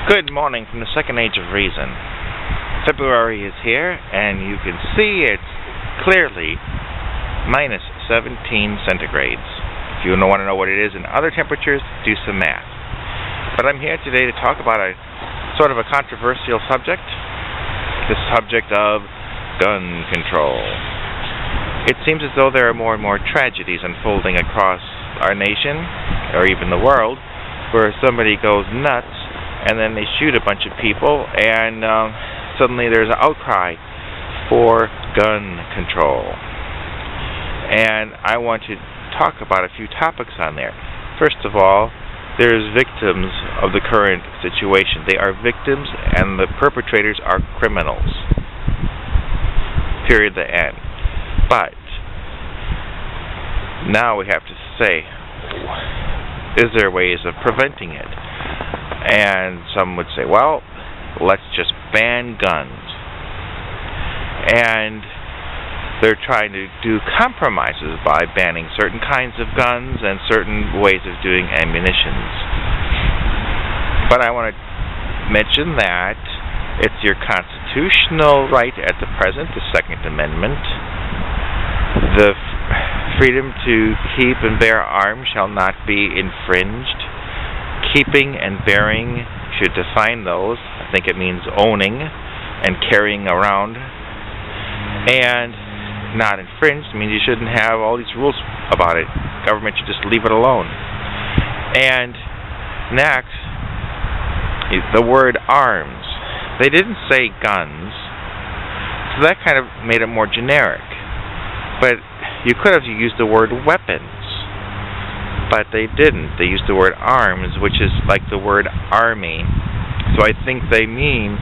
Good morning from the second age of reason. February is here, and you can see it's clearly minus 17 centigrades. If you want to know what it is in other temperatures, do some math. But I'm here today to talk about a sort of a controversial subject, the subject of gun control. It seems as though there are more and more tragedies unfolding across our nation, or even the world, where somebody goes nuts and then they shoot a bunch of people, and suddenly there's an outcry for gun control. And I want to talk about a few topics on there. First of all, there's victims of the current situation. They are victims, and the perpetrators are criminals. Period, the end. But now we have to say, is there ways of preventing it? And some would say, well, let's just ban guns. And they're trying to do compromises by banning certain kinds of guns and certain ways of doing ammunitions. But I want to mention that it's your constitutional right at the present, the Second Amendment. The freedom to keep and bear arms shall not be infringed. Keeping and bearing should define those. I think it means owning and carrying around. And not infringed means you shouldn't have all these rules about it. Government should just leave it alone. And next, the word arms. They didn't say guns, so that kind of made it more generic. But you could have used the word weapons. But they didn't. They used the word arms, which is like the word army. So I think they mean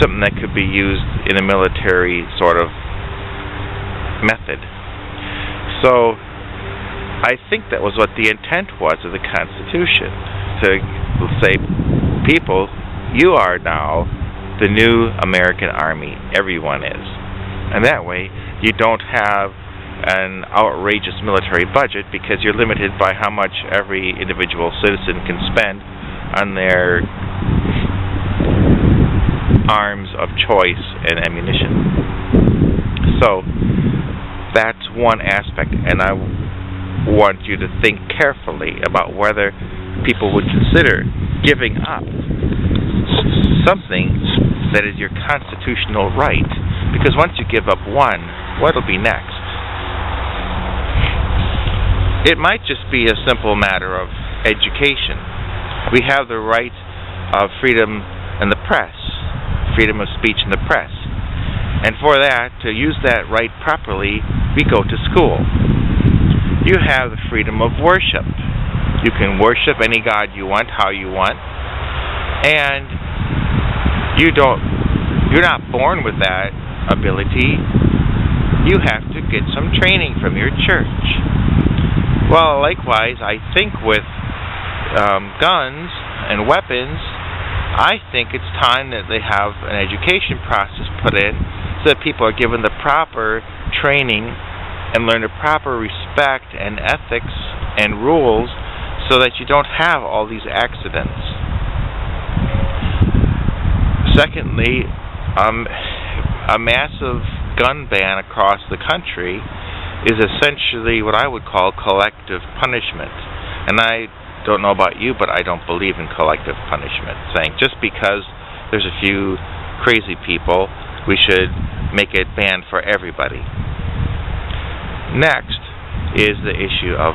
something that could be used in a military sort of method. So I think that was what the intent was of the Constitution. To say, people, you are now the new American Army. Everyone is. And that way, you don't have an outrageous military budget because you're limited by how much every individual citizen can spend on their arms of choice and ammunition. So that's one aspect, and I want you to think carefully about whether people would consider giving up something that is your constitutional right, because once you give up one, what'll be next? It might just be a simple matter of education. We have the right of freedom in the press, freedom of speech in the press. And for that, to use that right properly, we go to school. You have the freedom of worship. You can worship any God you want, how you want. And you're not born with that ability. You have to get some training from your church. Well, likewise, I think with guns and weapons, I think it's time that they have an education process put in so that people are given the proper training and learn the proper respect and ethics and rules so that you don't have all these accidents. Secondly, a massive gun ban across the country is essentially what I would call collective punishment. And I don't know about you, but I don't believe in collective punishment, saying just because there's a few crazy people, we should make it banned for everybody. Next is the issue of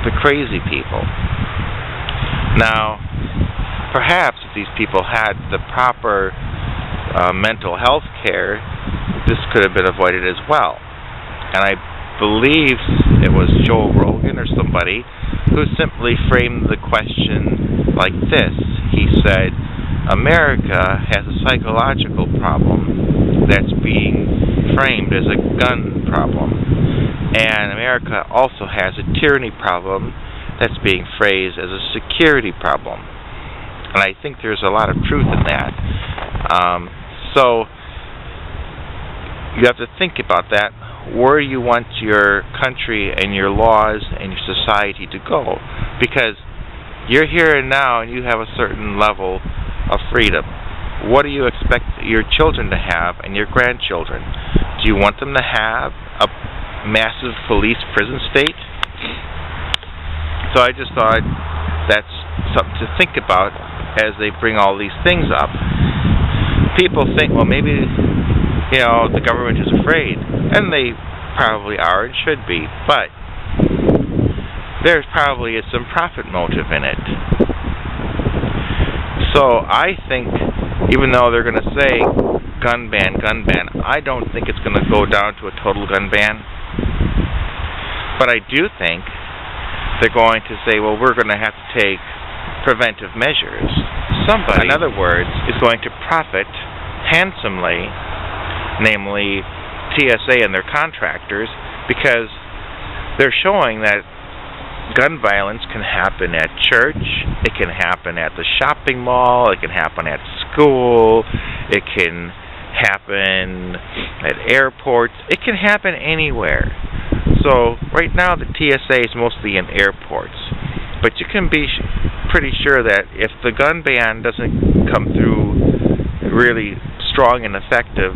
the crazy people. Now, perhaps if these people had the proper mental health care, this could have been avoided as well. And I believe it was Joe Rogan or somebody who simply framed the question like this. He said, America has a psychological problem that's being framed as a gun problem. And America also has a tyranny problem that's being phrased as a security problem. And I think there's a lot of truth in that. So you have to think about that, where you want your country and your laws and your society to go. Because you're here and now and you have a certain level of freedom. What do you expect your children to have and your grandchildren? Do you want them to have a massive police prison state? So I just thought that's something to think about as they bring all these things up. People think, well, maybe, the government is afraid. And they probably are and should be. But there probably is some profit motive in it. So I think, even though they're going to say gun ban, I don't think it's going to go down to a total gun ban. But I do think they're going to say, well, we're going to have to take preventive measures. Somebody, in other words, is going to profit handsomely, namely TSA and their contractors, because they're showing that gun violence can happen at church, it can happen at the shopping mall, it can happen at school, it can happen at airports, it can happen anywhere. So right now the TSA is mostly in airports, but you can be pretty sure that if the gun ban doesn't come through really strong and effective,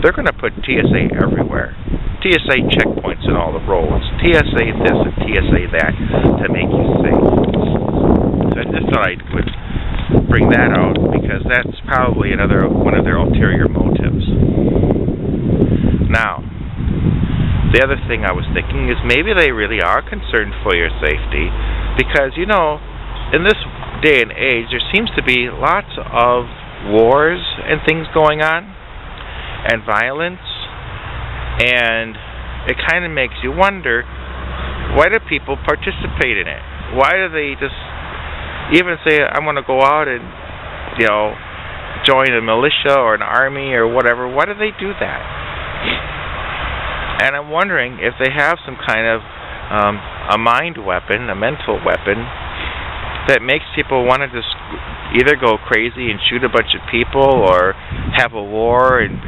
they're going to put TSA everywhere. TSA checkpoints in all the roads. TSA this and TSA that to make you safe. So I just thought I would bring that out because that's probably one of their ulterior motives. Now, the other thing I was thinking is maybe they really are concerned for your safety because, in this day and age, there seems to be lots of wars and things going on and violence, and it kind of makes you wonder, why do people participate in it? Why do they just even say, I want to go out and, join a militia or an army or whatever? Why do they do that? And I'm wondering if they have some kind of a mind weapon, a mental weapon, that makes people want to just either go crazy and shoot a bunch of people or have a war. And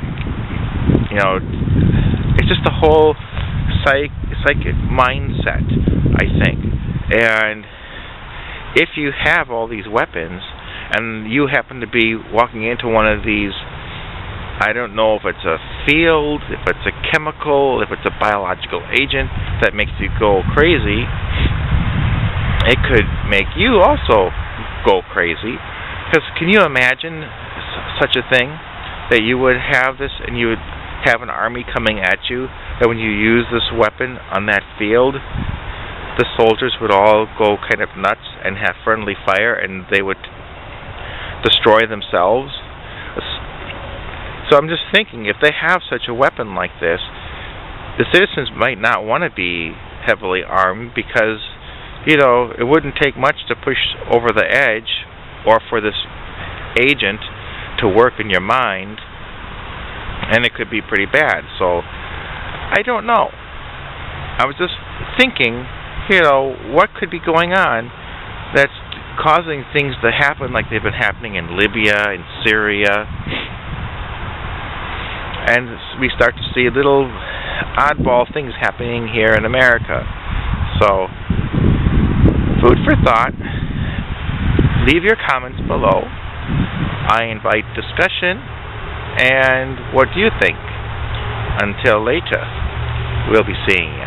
it's just a whole psychic mindset, I think. And if you have all these weapons and you happen to be walking into one of these, I don't know if it's a field, if it's a chemical, if it's a biological agent that makes you go crazy, it could make you also go crazy. Because can you imagine such a thing, that you would have this and you would have an army coming at you, that when you use this weapon on that field, the soldiers would all go kind of nuts and have friendly fire and they would destroy themselves? So I'm just thinking, if they have such a weapon like this, the citizens might not want to be heavily armed because, it wouldn't take much to push over the edge or for this agent to work in your mind, and it could be pretty bad. So I don't know. I was just thinking, what could be going on that's causing things to happen like they've been happening in Libya and Syria. And we start to see little oddball things happening here in America. So, food for thought. Leave your comments below. I invite discussion. And what do you think? Until later, we'll be seeing you.